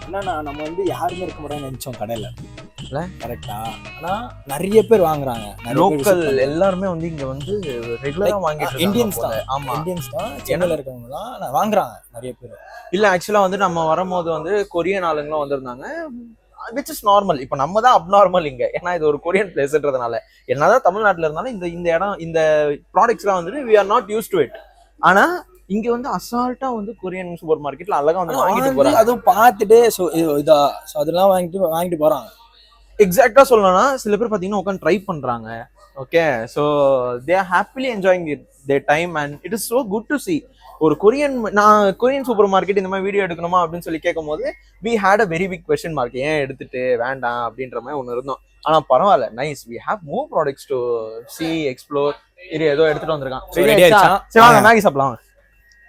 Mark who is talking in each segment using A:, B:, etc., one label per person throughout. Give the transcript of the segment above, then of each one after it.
A: என்னன்னா நம்ம வந்து யாருமே இருக்க மாட்டாங்கன்னு நினைச்சோம் கடையில கரெக்டா. ஆனா நிறைய பேர் வாங்குறாங்க.
B: லோக்கல் எல்லாருமே வந்து இங்க வந்து ரெகுலரா வாங்கிட்டு
A: இந்தியன்ஸ் தான்.
B: ஆமா,
A: இந்தியன்ஸ் தான். சென்னையில இருக்கவங்க தான் வாங்குறாங்க நிறைய பேர்.
B: இல்ல ஆக்சுவலா வந்து நம்ம வரும்போது வந்து கொரியன் ஆளுங்களும் வந்திருந்தாங்க, விச் இஸ் நார்மல். இப்போ நம்ம தான் அப்நார்மல் இங்க, ஏன்னா இது ஒரு கொரியன் பிளேஸ்ன்றதுனால. என்னதான் தமிழ்நாட்டுல இருந்தாலும் இந்த இடம் இந்த ப்ராடக்ட்ஸ்லாம் வந்துட்டு we are not used to it. ஆனா இங்க வந்து அசால்ட்டா வந்து கொரியன் சூப்பர் மார்க்கெட்ல அழகா வந்து வாங்கிட்டு போறாங்க.
A: அதுவும் பார்த்துட்டு அதெல்லாம் வாங்கிட்டு போறாங்க.
B: எக்ஸாக்டா சொல்லணும்னா சில பேர் பாத்தீங்கன்னா உட்காந்து ட்ரை பண்றாங்க. Okay, so they are happily enjoying their time and it is so good to see. ஒரு கொரியன் சூப்பர் மார்க்கெட் இந்த மாதிரி வீடியோ எடுக்கணுமா அப்படின்னு சொல்லி கேட்கும் போது we had a very big question mark. ஏன் எடுத்துட்டு வேண்டாம் அப்படின்ற மாதிரி ஒன்று இருந்தோம். ஆனா பரவாயில்ல, nice, we have more products to see explore. இது ஏதோ எடுத்துட்டு வந்திருக்கான். சரி வாங்க மேகி சாப்பிடலாம்.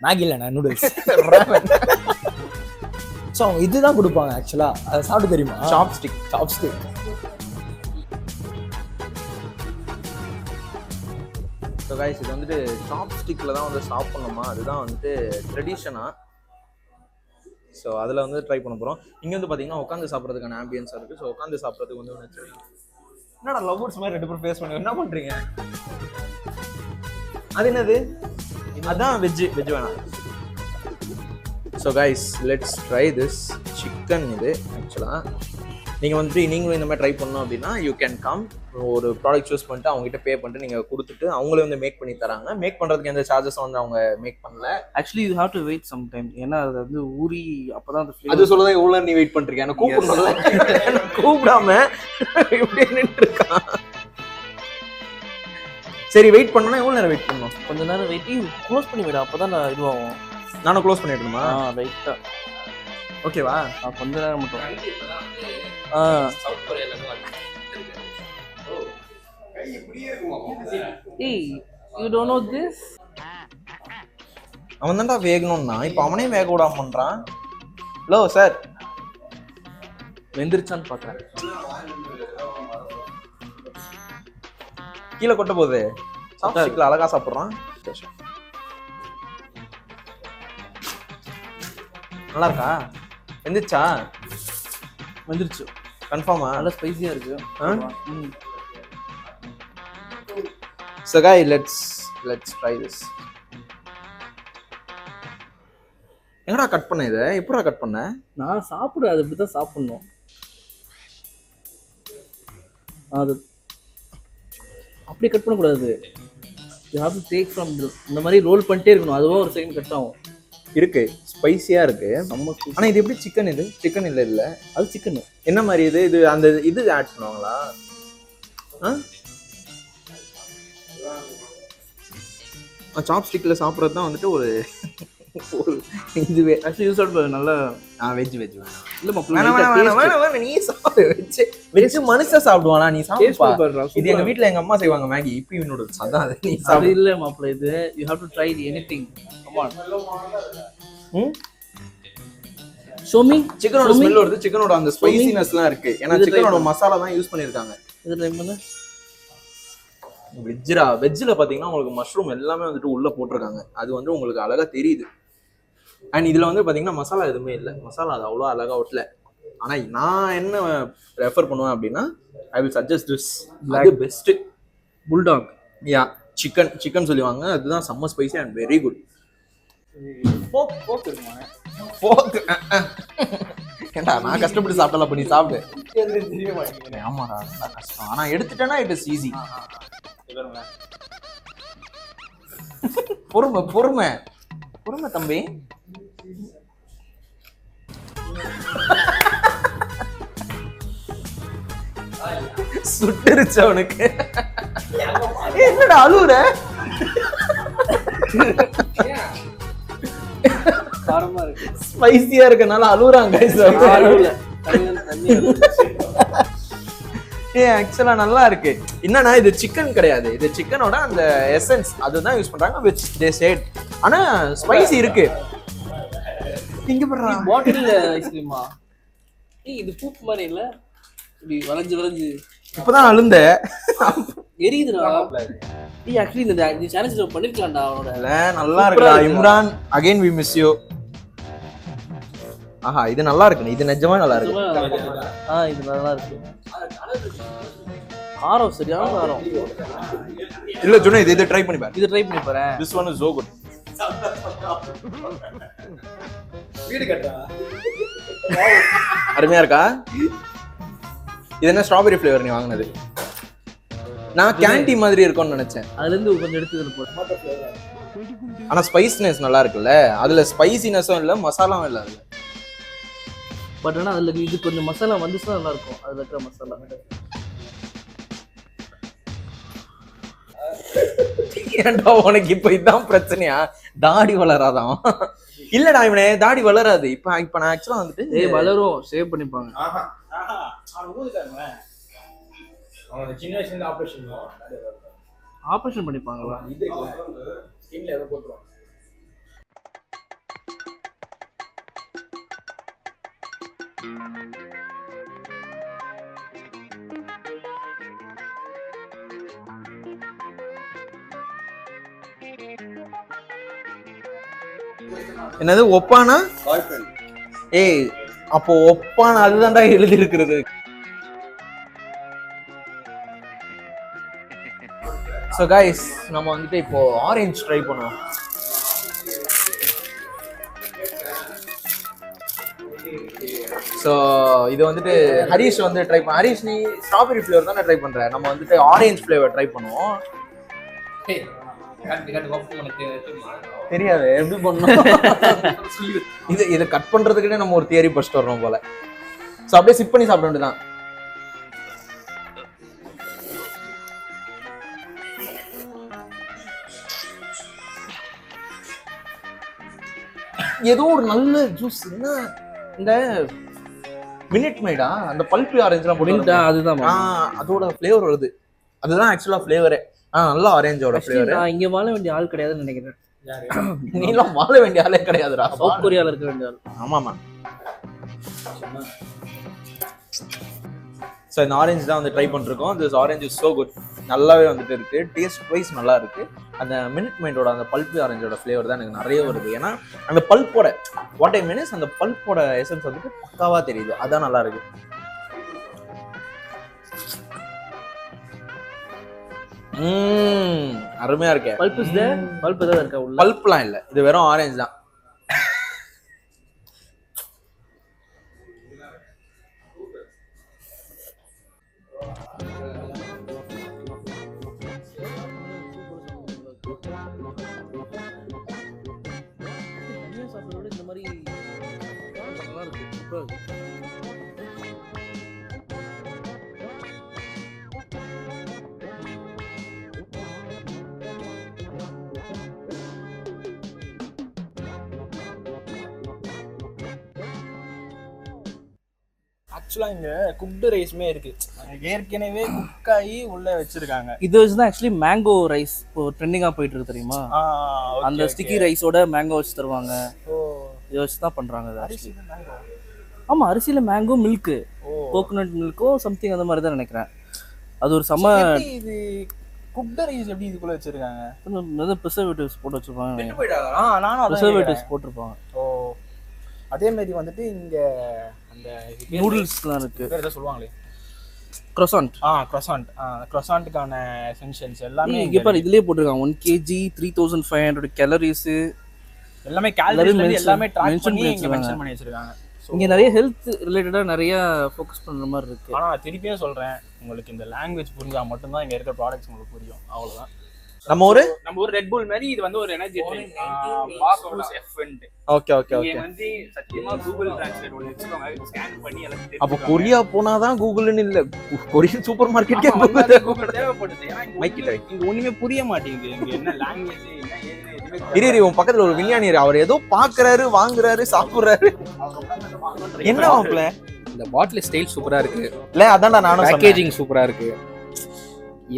A: மேகி இல்லைண்ணா, நூடுல்ஸ். ஸோ அவங்க இதுதான் கொடுப்பாங்க ஆக்சுவலா. அதை சாப்பிட்டு தெரியுமா?
B: சாப்ஸ்டிக். ஸோ கைஸ், இது வந்துட்டு சாப்ஸ்டிக்கில் தான் வந்து சாப்பிட்ணுமா, அதுதான் வந்துட்டு ட்ரெடிஷனாக. ஸோ அதில் வந்து ட்ரை பண்ண போகிறோம். இங்கே வந்து பார்த்தீங்கன்னா உட்காந்து சாப்பிட்றதுக்கான ஆம்பியன்ஸாக இருக்குது. ஸோ உட்காந்து சாப்பிட்றதுக்கு வந்து ஒன்று என்னடா லவ்வர்ஸ் மாதிரி 2 பேரும் ஃபேஸ் பண்ணுங்க, என்ன பண்ணுறீங்க? அது என்னது? அதான் வெஜ்ஜு வேணாம். So guys, let's try this chicken. இது ஆக்சுவலாக நீங்கள் வந்துட்டு நீங்களும் இந்த மாதிரி ட்ரை பண்ணோம் அப்படின்னா யூ கேன் கம், ஒரு ப்ராடக்ட் சூஸ் பண்ணிட்டு அவங்ககிட்ட பே பண்ணிட்டு நீங்கள் கொடுத்துட்டு அவங்களே வந்து மேக் பண்ணி தராங்க. மேக் பண்ணுறதுக்கு எந்த சார்ஜஸும் வந்து அவங்க மேக் பண்ணல.
C: Actually you have to wait some time, ஏன்னா அது வந்து ஊறி அப்போதான் அந்த
B: அது சொல்லதான் எவ்வளோ நீ வெயிட் பண்ணுறீங்க? எனக்கு கூப்பிடணும், கூப்பிடாம இப்படி நின்று இருக்கான். சரி, வெயிட் பண்ணணும்னா எவ்வளோ நேரம் வெயிட் பண்ணணும்?
C: கொஞ்ச நேரம் வெயிட்டி க்ளோஸ் பண்ணி விட, அப்போதான் நான் இதுவாகும்.
B: நானும் க்ளோஸ் பண்ணிடணுமா?
C: ரைட்டா,
B: ஓகேவா?
C: கொஞ்ச நேரம் மட்டும். You don't know this?
B: அவன் தான்டா வேகணும்னா இப்போ அவனே வேக விடாம பண்றான். ஹலோ சார்,
C: வெந்திருச்சான்னு பாக்குறேன்.
B: கீழே கொட்ட போகுது. சாப்ஸ்டிக்ல அழகா சாப்பிட்றான். நல்லா இருக்கா? வெந்துச்சா?
C: வந்துருச்சு.
B: கன்ஃபார்மா?
C: நல்லா ஸ்பைசியா இருக்கு.
B: So guys, let's try this. எங்கடா கட் பண்ண? இதை எப்படா கட் பண்ண?
C: நான் சாப்பிடுறேன், அது இப்படிதான் சாப்பிடணும். அது அப்படி கட் பண்ணக்கூடாது. You have to take from இந்த மாதிரி ரோல் பண்ணிட்டே இருக்கணும், அதுவும் ஒரு செகண்ட் கட் ஆகும்.
B: இருக்கு, ஸ்பைசியா இருக்கு. ஆனா இது எப்படி சிக்கன்? இது சிக்கன் இல்ல,
C: அது சிக்கன்.
B: என்ன மாதிரி இது அந்த இது ஆட் பண்ணுவாங்களா? சாப்ஸ்டிக்ல சாப்பிட்றது தான் வந்துட்டு ஒரு இதுவே.
C: ஆக்சுவலி யூஸ் அவுட் நல்லா
B: வெஜ் வேணாம்.
C: இல்ல
B: வேணாம், நீ சாப்பிடு. வெஜ் மனுஷன் சாப்பிடுவானா? நீ சாப்பிடுப்பா. இது எங்க வீட்ல எங்க அம்மா செய்வாங்க மேகி, இப்பி நூடுல்ஸ். அதான் அது. நீ சாப்பிடு.
C: இல்ல மாப்ள, இது you have to try anything. Come on. Show me.
B: சிக்கனோட ஸ்மெல் வருது, சிக்கனோட அந்த ஸ்பைசினஸ்லாம் இருக்கு. ஏன்னா சிக்கனோட மசாலா தான் யூஸ் பண்ணிருக்காங்க.
C: இது ட்ரை பண்ணு.
B: வெஜ்ஜில் பார்த்தீங்கன்னா உங்களுக்கு மஷ்ரூம் எல்லாமே வந்துட்டு உள்ளே போட்டிருக்காங்க. அது வந்து உங்களுக்கு அழகாக தெரியுது. அண்ட் இதில் வந்து பார்த்தீங்கன்னா மசாலா எதுவுமே இல்லை. மசாலா அது அவ்வளோ அழகாக ஒட்டல. ஆனால் நான் என்ன ரெஃபர் பண்ணுவேன் அப்படின்னா, ஐ வில் சஜஸ்ட் திஸ். அது பெஸ்ட்டு.
C: புல்டாக்.
B: யா, சிக்கன் சொல்லுவாங்க. அதுதான் செம்ம ஸ்பைசி அண்ட் வெரி குட். ஏண்டா நான் கஷ்டப்பட்டு சாப்பிடல, பண்ணி சாப்பிடு. ஆமாடா, நல்லா கஷ்டம். ஆனால் எடுத்துட்டேன்னா இட் இஸ் ஈஸி. பொறுமை தம்பி. சுட்டுருச்சு அவனுக்கு. என்னடா அழுவுற?
C: காரமா இருக்கு,
B: ஸ்பைசியா இருக்கனால அழுவுறாங்க. ஆக்சுவலா நல்லா இருக்கு. என்னன்னா இது சிக்கன் கிடையாது, இது சிக்கனோட அந்த எசன்ஸ் அதுதான் யூஸ் பண்றாங்க, which they said. ஆனா ஸ்பைசி இருக்கு. இங்க பாருடா,
C: பாட்டில்ல ஐஸ்கிரீமா? இது பூப் மாதிரி இல்ல, இப்படி வளைஞ்சு
B: இப்பதான் அழுந்த
C: எரியுதுடா. ஆக்சுவலி இந்த சேலஞ்ச் பண்ணிருக்கலாம்டா அவனோட.
B: இல்ல, நல்லா இருக்குடா Imran. Again we miss you. ஆஹா இது நல்லா இருக்கு, இது நிஜமா நல்லா இருக்கு.
C: இது நல்லா இருக்கு. காரம் சரியான காரம்.
B: இல்ல ஜுனை இது ட்ரை பண்ணி பாரு.
C: இது ட்ரை பண்ணி பாரு.
B: This one is so good.
A: வீடு கட்டா
B: அருமையா இருக்கா? இது என்ன ஸ்ட்ராபெரி ஃப்ளேவர் நீ வாங்குனது? நான் கேண்டி மாதிரி இருக்கும்னு நினைச்சேன்.
C: அதுல இருந்து கொஞ்சம் எடுத்து போட்டு.
B: ஆனா ஸ்பைஸ்னஸ் நல்லா இருக்குல்ல, அதுல ஸ்பைசினஸும் இல்ல மசாலாவும் இல்ல அதுல.
C: பட் ஆனா அதுல இது கொஞ்சம் மசாலா வந்துச்சுன்னா நல்லா இருக்கும். அதுல இருக்கிற மசாலா.
B: ஏன்டா உனக்கு இப்ப இதான் பிரச்சனையா? தாடி வளராதான். இல்லடா இவனே தாடி வளராது. இப்ப நான் ஆக்சுவலா வந்துட்டு
C: வளரும், சேவ் பண்ணிப்பாங்க.
A: சின்ன வயசுல
C: ஆபரேஷன் பண்ணிப்பாங்களா?
A: இது ஸ்கின்ல ஏதோ போட்டுருவாங்க.
B: என்னது ஒப்பானா? ஏய் அப்போ ஒப்பானா அதுதான்டா எழுதி இருக்கிறது. ஸோ கைஸ் நம்ம வந்துட்டு இப்போ ஆரஞ்சு ட்ரை பண்ணுவோம். ஸோ இது வந்துட்டு ஹரிஷ் வந்து ட்ரை பண்ண. ஹரிஷ் நீ ஸ்ட்ராபெரி ஃப்ளேவர் தானே ட்ரை பண்ற, நம்ம வந்துட்டு ஆரஞ்சு ஃப்ளேவர் ட்ரை பண்ணுவோம். தெரியாது எப்படி பண்ணணும். இதை கட் பண்றதுக்குன்னே நம்ம ஒரு தியரி படிச்சுட்டு வர்றோம் போல. ஸோ அப்படியே சிப் பண்ணி சாப்பிட வேண்டியதான். ஏதோ ஒரு நல்ல ஜூஸ். என்ன இந்த மினிட் மேடா அந்த பல்பி ஆரஞ்சுலாம் போட்டு
C: அதுதான்
B: அதோட ஃப்ளேவர் வருது. அதுதான் ஆக்சுவலா ஃப்ளேவரே. நல்ல ஆரஞ்சோட ஃப்ளேவர்.
C: நான் இங்க வாழ வேண்டிய ஆள் கிடையாதுன்னு நினைக்கிறேன்.
B: நீலாம் வாழ வேண்டிய ஆளே கிடையாதுடா.
C: சவுத் கொரியால இருக்க வேண்டிய ஆள்.
B: ஆமாமா. ஸோ இந்த ஆரஞ்சு தான் வந்து ட்ரை பண்ணிருக்கோம். This orange is so good. நல்லாவே வந்துட்டு இருக்கு. டேஸ்ட் வைஸ் நல்லா இருக்கு. அந்த மினிட் மைண்டோட அந்த பல்பி ஆரஞ்சோட ஃப்ளேவர் தான் எனக்கு நிறைய வருது. ஏன்னா அந்த பல்போட வாட் ஐ மீன் இஸ் அந்த பல்போட எசன்ஸ் வந்துட்டு பக்காவா தெரியுது. அதான் நல்லா இருக்கு. அருமையா இருக்கு.
C: Bulb is there. பல்ப் ஏதாவது இருக்கா உள்ள?
B: பல்ப்லாம் இல்ல, இது வெறும் ஆரஞ்சு தான்.
C: இந்த மாதிரி நல்லா இருக்கு. சூப்பரா இருக்கு.
A: ஆக்சுவலா இங்க குக்டு ரைஸ்மே இருக்கு. ஏற்கனவே குக் ஆகி உள்ள வச்சிருக்காங்க.
C: இது வச்சுதான் ஆக்சுவலி மேங்கோ ரைஸ் இப்போ ட்ரெண்டிங்கா போயிட்டு இருக்கு தெரியுமா? அந்த ஸ்டிக்கி ரைஸோட மேங்கோ வச்சு தருவாங்க. இதை வச்சு தான் பண்றாங்க. ஆமா, அரிசியில மேங்கோ மில்க், கோகோனட் மில்க்கோ சம்திங் அந்த மாதிரி தான் நினைக்கிறேன். அது ஒரு செம.
A: இது குக்டு ரைஸ் எப்படி இதுக்குள்ள வச்சிருக்காங்க?
C: ப்ரிசர்வேட்டிவ்ஸ் போட்டு வச்சிருப்பாங்க.
A: நானும்
C: ப்ரிசர்வேட்டிவ்ஸ் போட்டிருப்பாங்க.
A: அதே மாதிரி வந்துட்டு இங்க அந்த
C: நூடுல்ஸ்லாம் இருக்கு.
A: வேற ஏதோ சொல்லுவாங்களே
C: croissant.
A: croissant. croissantக்கான எசென்ஷியல்ஸ் எல்லாமே
C: இங்க பாரு இதுலயே போட்டுருக்காங்க. 1 kg 3500 கேலரிஸ்
A: எல்லாமே காலரிஸ் எல்லாமே ட்ராக் பண்ணி இங்க மென்ஷன் பண்ணி வச்சிருக்காங்க.
C: இங்க நிறைய ஹெல்த் ரிலேட்டடா நிறைய ஃபோக்கஸ் பண்ற மாதிரி இருக்கு.
A: ஆனா திருப்பியும் சொல்றேன், உங்களுக்கு இந்த லாங்குவேஜ் புரிஞ்சா மட்டும் தான் இங்க இருக்க ப்ராடக்ட்ஸ் உங்களுக்கு புரியும். அவ்வளவுதான்.
B: நம்ம ஒரு
D: ரெட் புல் மாதிரி இது வந்து ஒரு எனர்ஜி ட்ரிங்க். பாக்ஸ் எஃப்என்ட்.
B: Okay okay okay.
D: இது வந்து சத்தியமா கூகுள் டிரான்ஸ்லேட் ஒன்னு வெச்சுக்கோங்க. ஸ்கேன் பண்ணி எல்லாம் தெரியும்.
B: அப்ப கொரியா போனா தான் கூகுள்னு இல்ல, கொரியன் சூப்பர் மார்க்கெட்க்கே
D: கூகுள் தேவைப்படுது. ஏன்னா இங்க ஒண்ணுமே புரிய மாட்டேங்குது. இங்க என்ன லாங்குவேஜ் என்ன ஏதுன்னு எதுவுமே
B: இரு உன் பக்கத்துல ஒரு விஞ்ஞானி அவர் ஏதோ பாக்குறாரு, வாங்குறாரு, சாப்பிடுறாரு. என்ன மாப்ள?
E: இந்த பாட்டில் ஸ்டைல் சூப்பரா இருக்கு.
B: இல்ல அதான்டா நானும் சொன்னேன்.
E: பேக்கேஜிங் சூப்பரா இருக்கு.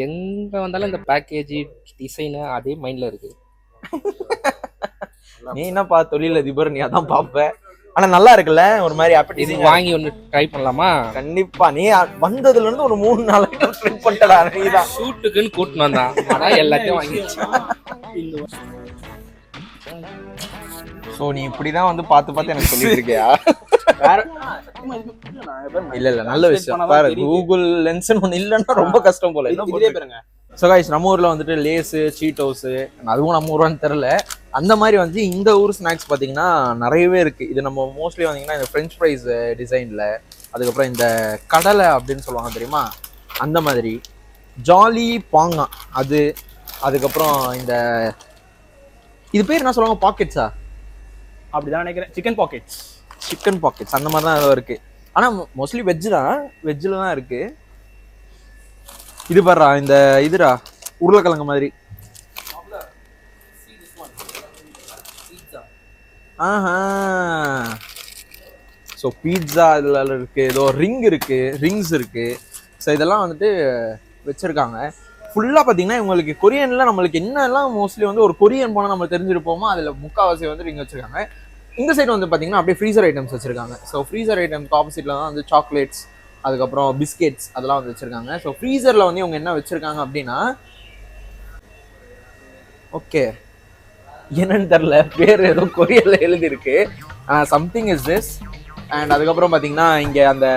E: எங்க வந்தாலும் இந்த பேக்கேஜ் டிசைன் அதே மைண்ட்ல இருக்கு.
B: நீ என்னப்பா தொழிலதிபர், நீ அதான் பாப்ப. ஆனா நல்லா இருக்குல்ல, ஒரு மாதிரி
E: இது
B: appetizing.
E: வாங்கி ஒன்னு ட்ரை பண்ணலாமா?
B: கண்டிப்பா. நீ வந்ததுல இருந்து ஒரு 3-4 ஐட்டம் ட்ரை பண்ணிட்டடா நீதான்.
E: ஷூட்டுக்குன்னு கூட்டிட்டு வந்தான். ஆனா எல்லாத்தையும் வாங்கிச்சு.
B: ஸோ நீ இப்படிதான் வந்து பார்த்து எனக்கு சொல்லிட்டு இருக்கியா? இல்ல நல்ல விஷயம் பாரு. கூகுள் லென்ஸ்னு ஒன்று இல்லைன்னா ரொம்ப கஷ்டம் போல.
D: இதே பாருங்க.
B: ஸோ கைஸ், நம்ம ஊர்ல வந்துட்டு லேஸு, சீட்டோஸு, அதுவும் நம்ம ஊர்வான்னு தெரில, அந்த மாதிரி வந்து இந்த ஊர் ஸ்நாக்ஸ் பார்த்தீங்கன்னா நிறையவே இருக்கு. இது நம்ம மோஸ்ட்லி வந்தீங்கன்னா இந்த ஃப்ரெஞ்ச் ஃப்ரைஸ் டிசைன்ல, அதுக்கப்புறம் இந்த கடலை அப்படின்னு சொல்லுவாங்க தெரியுமா, அந்த மாதிரி ஜாலி பாங்கா அது, அதுக்கப்புறம் இந்த இது பேர் என்ன சொல்லுவாங்க, பாக்கெட்ஸா?
D: அப்படிதான் நினைக்கிறேன். சிக்கன் பாக்கெட்ஸ்
B: அந்த மாதிரி தான் ஏதோ இருக்கு. ஆனா மோஸ்ட்லி வெஜ் தான், வெஜ்ல தான் இருக்கு. இது பாருடா, இந்த இதுடா உருளைக்கிழங்கு மாதிரி. ஆஹா, ஸோ பீட்சா இதில் இருக்கு, ஏதோ ரிங்ஸ் இருக்கு. ஸோ இதெல்லாம் வந்துட்டு வச்சிருக்காங்க. ஃபுல்லாக பார்த்தீங்கன்னா இவங்களுக்கு கொரியனில் நம்மளுக்கு என்னெல்லாம் மோஸ்ட்லி வந்து ஒரு கொரியன் போனால் நம்ம தெரிஞ்சிருப்போமோ அதில் முக்கால்வாசி வந்து இங்கே வச்சிருக்காங்க. இந்த சைடு வந்து பார்த்தீங்கன்னா அப்படியே ஃப்ரீசர் ஐட்டம்ஸ் வச்சிருக்காங்க. ஸோ ஃப்ரீசர் ஐட்டம்ஸ் ஆப்போசிட்ல தான் வந்து சாக்லேட்ஸ், அதுக்கப்புறம் பிஸ்கெட்ஸ் அதெல்லாம் வந்து வச்சிருக்காங்க. ஸோ ஃப்ரீசரில் வந்து இவங்க என்ன வச்சிருக்காங்க அப்படின்னா, ஓகே என்னன்னு தெரில, பேர் ஏதோ கொரியரில் எழுதியிருக்கு, சம்திங் இஸ் திஸ். அண்ட் அதுக்கப்புறம் பார்த்தீங்கன்னா இங்கே அந்த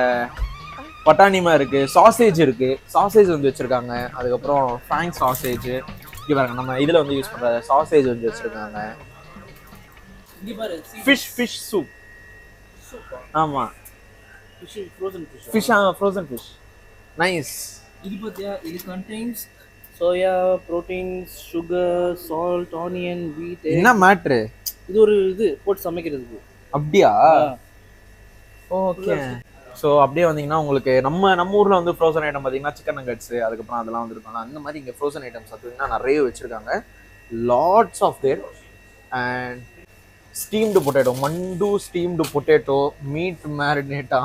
B: பட்டாணிமா இருக்கு, சாசேஜ் இருக்கு, சாசேஜ் வந்து வச்சிருக்காங்க. அதுக்கப்புறம் ஃப்ராங்க் சாசேஜ், இங்கே பாருங்க நம்ம இதில் வந்து யூஸ் பண்ணுற சாசேஜ் வந்து வச்சிருக்காங்க. Fish soup. ஆமாம், ஃப்ரோசன் ஃபிஷ் நைஸ்.
C: இது பார்த்தியா, இது contains soya, proteins, sugar, salt, onion, வீட்.
B: என்ன மேட்ரு
C: இது? ஒரு இது போட்டு சமைக்கிறதுக்கு.
B: அப்படியா? ஓகே. ஸோ அப்படியே வந்தீங்கன்னா உங்களுக்கு நம்ம ஊரில் வந்து ஃப்ரோசன் ஐட்டம் பார்த்தீங்கன்னா சிக்கன் நகட்ஸு, அதுக்கப்புறம் அதெல்லாம் வந்துருக்காங்க. அந்த மாதிரி இங்கே ஃப்ரோசன் ஐட்டம்ஸ் பார்த்தீங்கன்னா நிறைய வச்சுருக்காங்க. Lots of there. And steamed potato, mandu steamed potato, meat மேரினேட்டா,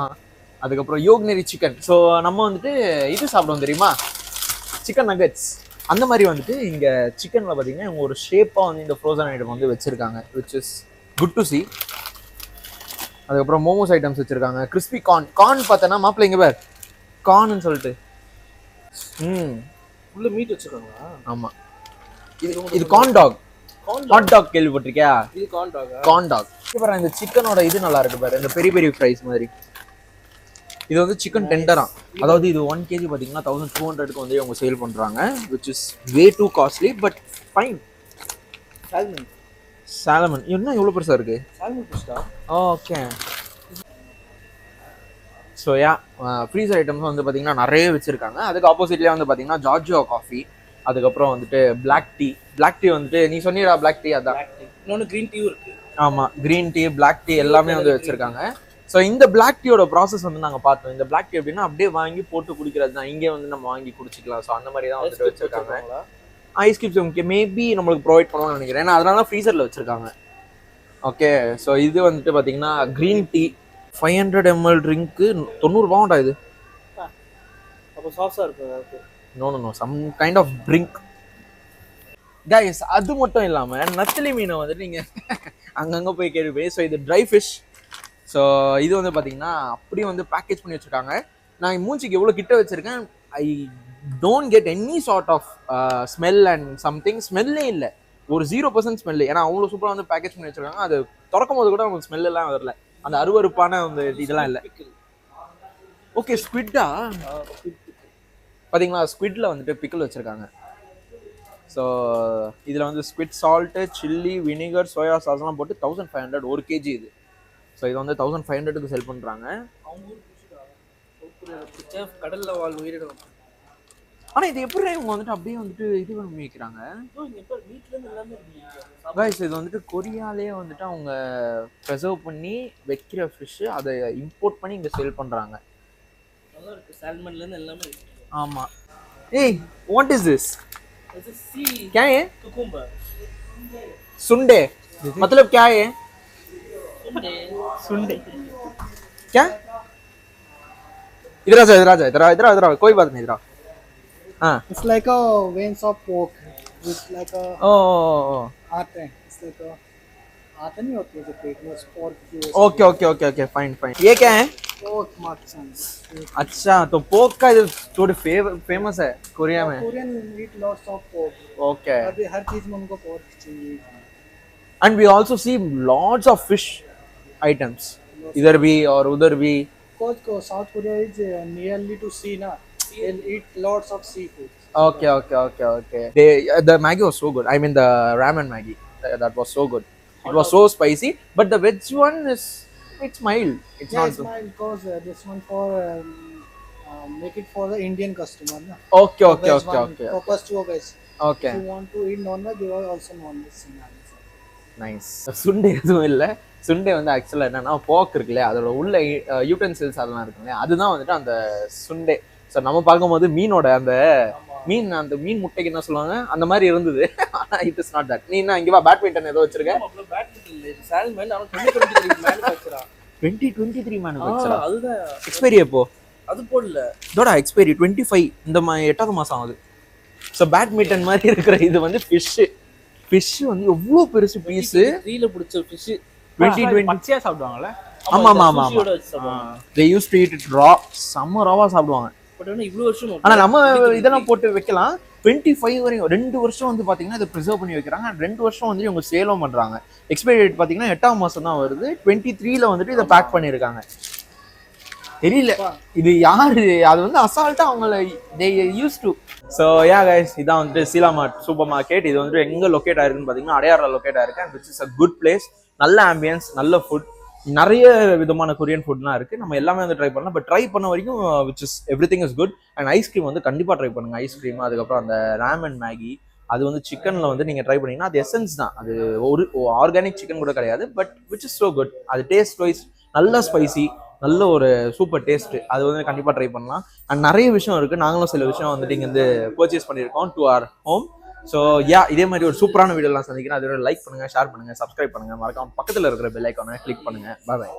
B: அதுக்கப்புறம் யோக்னரி சிக்கன். ஸோ நம்ம வந்துட்டு இது சாப்பிடுவோம் தெரியுமா, சிக்கன் நகட்ஸ். அந்த மாதிரி வந்துட்டு இங்கே சிக்கனில் பார்த்தீங்கன்னா இவங்க ஒரு ஷேப்பாக வந்து இந்த ஃப்ரோசன் ஐட்டம் வந்து வச்சுருக்காங்க, which is good to C. அதுக்கப்புறம் மோமோஸ் ஐட்டம்ஸ் வச்சுருக்காங்க. கிறிஸ்பி கார்ன் பார்த்தோன்னா மாப்பிள்ளை இங்கே பேர் கார்ன்னு சொல்லிட்டு.
C: உள்ள மீட் வச்சுருக்காங்களா?
B: ஆமாம், இது கார்ன் டாக். ஹாட் டாக் கேள்விப்பட்டிருக்கியா?
C: இது
B: கார்ன் டாக். இப்போ இந்த சிக்கனோட இது நல்லா இருக்கு பாரு, இந்த பெரிய பெரிய ஃப்ரைஸ் மாதிரி. இது வந்து சிக்கன் டெண்டரா, அதாவது இது 1 kg பார்த்தீங்கன்னா 1200க்கு வந்து அவங்க சேல் பண்ணுறாங்க, which is way too costly but fine. Solomon என்ன எவ்வளோ பெருசாக இருக்கு?
C: சால்மன் ஃபிஷ் தான்.
B: Okay. So yeah, freezer items வந்து பார்த்தீங்கன்னா நிறைய வச்சுருக்காங்க. அதுக்கு ஆப்போசிட்லேயே வந்து பார்த்தீங்கன்னா ஜார்ஜியா காஃபி, அதுக்கப்புறம் வந்துட்டு பிளாக் டீ வந்துட்டு நீ சொன்னீரா பிளாக் டீ, அதான்.
C: இன்னொன்று க்ரீன் டீயும் இருக்குது.
B: ஆமாம், க்ரீன் டீ, பிளாக் டீ எல்லாமே வந்து வச்சுருக்காங்க. ஸோ இந்த பிளாக் டீயோட ப்ராசஸ் வந்து நாங்கள் பார்த்தோம். இந்த பிளாக் டீ எப்படின்னா அப்படியே வாங்கி போட்டு குடிக்கிறது தான், இங்கே வந்து நம்ம வாங்கி குடிச்சிக்கலாம். ஸோ அந்த மாதிரி தான் வந்துட்டு வச்சுருக்காங்க. ஐஸ் கியூப்ஸ் மேபி நம்மளுக்கு ப்ரொவைட் பண்ணுவாங்கன்னு நினைக்கிறேன், ஏன்னா அதனால தான் ஃப்ரீசரில் வச்சுருக்காங்க. ஓகே. ஸோ இது வந்துட்டு பார்த்தீங்கன்னா க்ரீன் டீ 500 ml ட்ரிங்க்கு 90 ரூபாண்டா இது.
C: அப்போ சாஃப்டாக இருக்கு.
B: No some kind of drink guys. அது மட்டும் இல்லாமல் நத்தலி மீனை வந்துட்டு நீங்கள் அங்கங்கே போய் கேள்வி. ஸோ இது ட்ரை ஃபிஷ். ஸோ இது வந்து பார்த்தீங்கன்னா அப்படியே வந்து பேக்கேஜ் பண்ணி வச்சுருக்காங்க. நான் மூஞ்சிக்கு எவ்வளோ கிட்ட வச்சுருக்கேன், I don't get any sort of smell and something. ஸ்மெல்லே இல்லை, ஒரு 0% ஸ்மெல்லு. ஏன்னா அவ்வளோ சூப்பராக வந்து பேக்கேஜ் பண்ணி வச்சுருக்காங்க. அது திறக்கும் போது கூட உங்களுக்கு ஸ்மெல் எல்லாம் வரல, அந்த அருவருப்பான அந்த இதெல்லாம் இல்லை. ஓகே, ஸ்குவிட்டா பார்த்தீங்களா, ஸ்குவிட்டில் வந்துட்டு பிக்கிள் வச்சுருக்காங்க. ஸோ இதில் வந்து squid salt, chilli, vinegar, soya சாஸ்லாம் போட்டு 1500 1 kg இது. ஸோ இது வந்து 1500க்கு செல் பண்ணுறாங்க.
C: கடலில் வாழ் உயிரிடம்.
B: ஆனால் இது எப்படி இவங்க வந்துட்டு அப்படியே வந்துட்டு இது பண்ணி வைக்கிறாங்க கைஸ்? இது வந்துட்டு கொரியாலே வந்துட்டு அவங்க ப்ரிசர்வ் பண்ணி வைக்கிற ஃபிஷ்ஷு, அதை இம்போர்ட் பண்ணி இங்கே சேல் பண்ணுறாங்க.
C: நல்லா இருக்கு, சால்மன்லேருந்து எல்லாமே.
B: ஆமாம். ஏய், வாட் இஸ் திஸ்? क्या है?
C: कुकुम्बर.
B: सुंडे मतलब क्या है?
C: सुंडे
B: क्या? इधर आ, कोई बात नहीं, इधर आ. हाँ.
F: It's like a veins of pork. It's like a आते हैं. It's like a आते नहीं होते जो पेट में pork की.
B: Okay fine. ये क्या है?
F: Pork mutton.
B: अच्छा, तो पोर्क का जो थोड़ी फेमस है कोरिया में.
F: Korean eat lots of pork.
B: Okay.
F: अभी हर चीज में उनको pork चाहिए.
B: And we also see lots of fish items, either be or udhar be.
F: Because South Korea is nearly to sea, na. They'll eat lots of seafood.
B: Okay. The Maggi was so good. I mean the ramen Maggi, that was so good. It was so spicy, but the veg one it's mild. It's
F: Yeah,
B: not
F: it's
B: so.
F: mine because this one for make it for the Indian customer, na.
B: Okay.
F: Purpose to a veg.
B: Okay.
F: If you want to eat non-veg, they are also non-veg scenarios.
B: Nice. Sunday எதுவும் இல்லை. Sunday வந்து ஆக்சுவலாக என்னன்னா போக் இருக்குல்ல, அதோட உள்ள utensils அதெல்லாம் இருக்குல்ல, அதுதான் வந்துட்டு அந்த சுண்டே. ஸோ நம்ம பார்க்கும்போது மீனோட அந்த மீன் முட்டைக்கு என்ன சொல்லுவாங்க அந்த மாதிரி இருந்தது. ஆனால் இட் இஸ் நாட் தட். நீ என்ன இங்கே பேட்மிண்டன் ஏதோ வச்சிருக்க? 2023 மேனுஃபேக்சரா?
C: அதுதான்
B: எக்ஸ்பைரி எப்போ?
C: அது போடல,
B: இதோட எக்ஸ்பைரி 25 இந்த 8வது மாதம் ஆகுது. ஸோ பேட்மிண்டன் மாதிரி இருக்கிற இது வந்து ஃபிஷ் வந்து எவ்வளோ பெருசு பீஸு.
C: 3ல பிடிச்ச ஃபிஷ்
B: 2020
D: பச்சையா சாப்பிடுவாங்கல்ல?
B: ஆமா. They used to eat it raw. செம்ம ராவா சாப்பிடுவாங்க.
C: பட் ஆனா இவ்வளவு வருஷம்
B: ஆனா நம்ம இதெல்லாம் போட்டு வைக்கலாம். 25 வரையும் 2 வருஷம் வந்து பாத்தீங்கன்னா இதை ப்ரிசர்வ் பண்ணி வைக்கிறாங்க. 2 வருஷம் வந்து இவங்க சேலும் பண்றாங்க. எக்ஸ்பைரி டேட் பாத்தீங்கன்னா 8ஆம் மாசம் தான் வருது. 23ல வந்துட்டு இதை பேக் பண்ணிருக்காங்க. தெரியல இது யாரு, அது வந்து அசால்ட்டா அவங்கள they used to. So yeah guys, இதான் வந்து சீலா மார்ட் சூப்பர் மார்க்கெட். இது வந்து எங்க லொகேட் ஆயிருக்குன்னு பாத்தீங்கன்னா அடையாறுல லொகேட் ஆயிருக்கு. and which is a good place. நல்ல ஆம்பியன்ஸ், நல்ல ஃபுட், நிறைய விதமான கொரியன் ஃபுட்லாம் இருக்கு. நம்ம எல்லாமே வந்து ட்ரை பண்ணலாம். பட் ட்ரை பண்ண வரைக்கும் which is everything is good. And ice cream வந்து கண்டிப்பா ட்ரை பண்ணுங்க. ஐஸ்கிரீம், அதுக்கப்புறம் அந்த ராமன் மேகி, அது வந்து சிக்கன்ல வந்து நீங்க ட்ரை பண்ணீங்கன்னா அது எசன்ஸ் தான். அது ஒரு ஆர்கானிக் சிக்கன் கூட கிடையாது. But which is so good. அது டேஸ்ட் வைஸ் நல்ல ஸ்பைசி, நல்ல ஒரு சூப்பர் டேஸ்ட். அது வந்து கண்டிப்பா ட்ரை பண்ணலாம். அண்ட் நிறைய விஷயம் இருக்கு. நாங்களும் சில விஷயம் வந்துட்டு இங்க வந்து பர்ச்சேஸ் பண்ணியிருக்கோம் டு அவர் ஹோம். ஸோ இதே மாதிரி ஒரு சூப்பரான வீடியோலாம் சந்திக்கிறேன். அதோட லைக் பண்ணுங்க, ஷேர் பண்ணுங்க, சப்ஸ்கிரைப் பண்ணுங்க, மறக்காம பக்கத்தில் இருக்கிற பெல் ஐக்கானை கிளிக் பண்ணுங்க. பாய்.